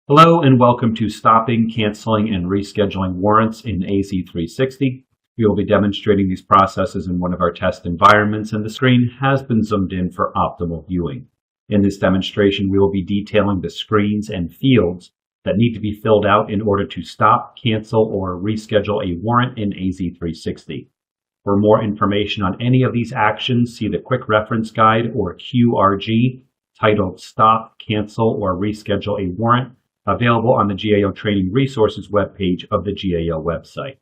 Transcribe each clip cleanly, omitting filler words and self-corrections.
Hello and welcome to Stopping, Canceling, and Rescheduling Warrants in AZ360. We will be demonstrating these processes in one of our test environments, and the screen has been zoomed in for optimal viewing. In this demonstration, we will be detailing the screens and fields that need to be filled out in order to stop, cancel, or reschedule a warrant in AZ360. For more information on any of these actions, see the Quick Reference Guide or QRG titled Stop, Cancel, or Reschedule a Warrant, available on the GAO Training Resources webpage of the GAO website.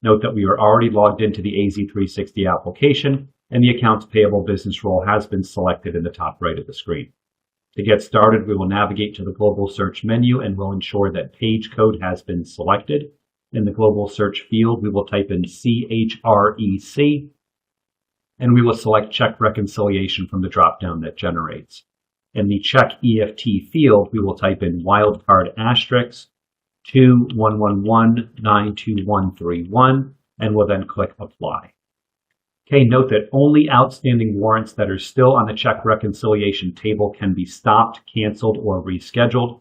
Note that we are already logged into the AZ360 application, and the Accounts Payable business role has been selected in the top right of the screen. To get started, we will navigate to the Global Search menu and will ensure that page code has been selected. In the Global Search field, we will type in CHREC, and we will select Check Reconciliation from the drop-down that generates. In the Check EFT field, we will type in wildcard asterisk 2111-92131, and we'll then click Apply. Okay, note that only outstanding warrants that are still on the check reconciliation table can be stopped, canceled, or rescheduled.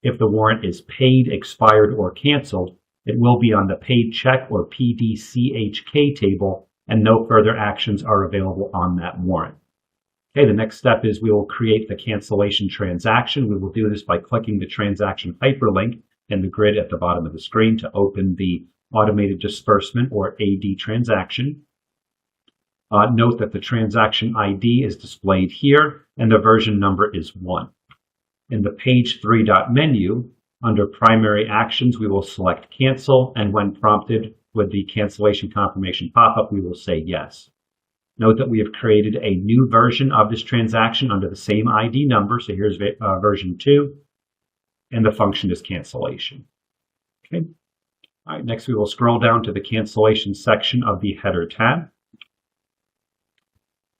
If the warrant is paid, expired, or canceled, it will be on the paid check or PDCHK table, and no further actions are available on that warrant. Okay, the next step is we will create the cancellation transaction. We will do this by clicking the transaction hyperlink in the grid at the bottom of the screen to open the automated disbursement or AD transaction. Note that the transaction ID is displayed here and the version number is 1. In the page 3 menu, under primary actions, we will select cancel, and when prompted with the cancellation confirmation pop-up, we will say yes. Note that we have created a new version of this transaction under the same ID number. So here's version 2, and the function is cancellation. Okay. All right, next we will scroll down to the cancellation section of the header tab.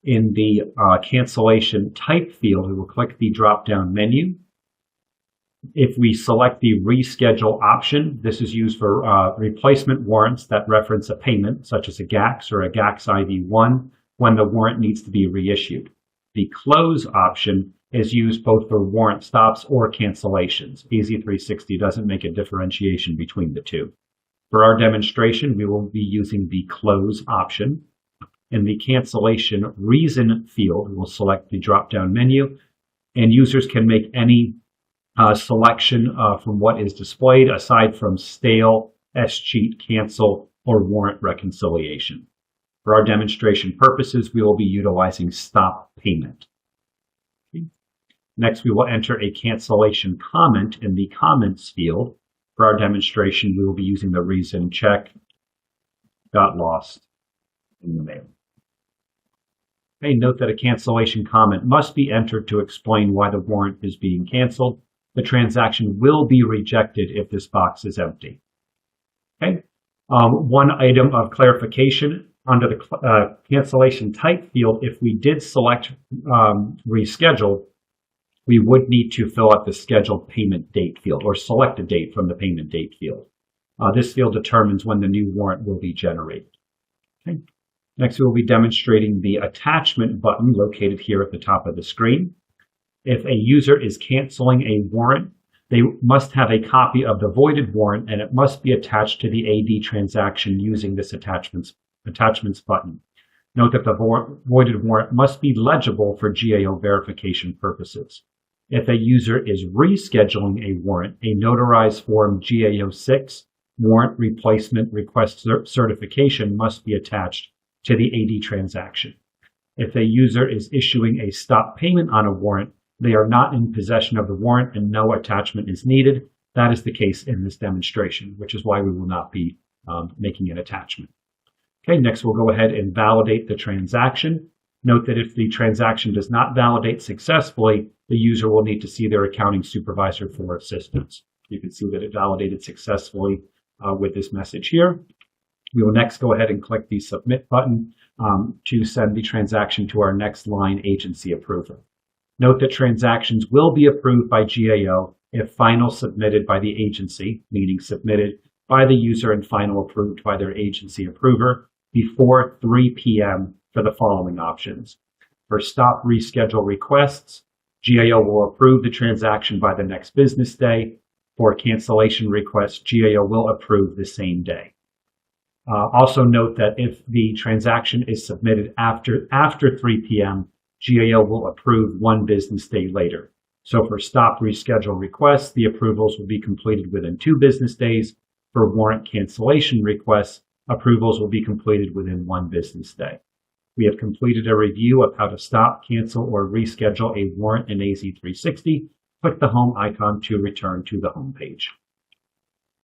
In the cancellation type field, we will click the drop-down menu. If we select the reschedule option, this is used for replacement warrants that reference a payment, such as a GAX or a GAX IV1, when the warrant needs to be reissued. The close option is used both for warrant stops or cancellations. AZ360 doesn't make a differentiation between the two. For our demonstration, we will be using the close option. In the cancellation reason field, we will select the drop-down menu, and users can make any selection from what is displayed aside from stale, escheat, cancel, or warrant reconciliation. For our demonstration purposes, we will be utilizing stop payment. Okay. Next, we will enter a cancellation comment in the comments field. For our demonstration, we will be using the reason check got lost in the mail. Okay, note that a cancellation comment must be entered to explain why the warrant is being canceled. The transaction will be rejected if this box is empty. Okay. One item of clarification under the cancellation type field, if we did select reschedule, we would need to fill out the scheduled payment date field or select a date from the payment date field. This field determines when the new warrant will be generated. Okay. Next, we will be demonstrating the attachment button located here at the top of the screen. If a user is canceling a warrant, they must have a copy of the voided warrant, and it must be attached to the AD transaction using this attachments button. Note that the voided warrant must be legible for GAO verification purposes. If a user is rescheduling a warrant, a notarized form GAO6 warrant replacement request certification must be attached to the AD transaction. If a user is issuing a stop payment on a warrant, they are not in possession of the warrant and no attachment is needed. That is the case in this demonstration, which is why we will not be making an attachment. Okay, next we'll go ahead and validate the transaction. Note that if the transaction does not validate successfully, the user will need to see their accounting supervisor for assistance. You can see that it validated successfully with this message here. We will next go ahead and click the Submit button to send the transaction to our next line agency approver. Note that transactions will be approved by GAO if final submitted by the agency, meaning submitted by the user and final approved by their agency approver before 3 p.m. for the following options. For stop reschedule requests, GAO will approve the transaction by the next business day. For cancellation requests, GAO will approve the same day. Also note that if the transaction is submitted after 3 p.m., GAO will approve 1 business day later. So for stop reschedule requests, the approvals will be completed within 2 business days. For warrant cancellation requests, approvals will be completed within 1 business day. We have completed a review of how to stop, cancel, or reschedule a warrant in AZ360. Click the home icon to return to the home page.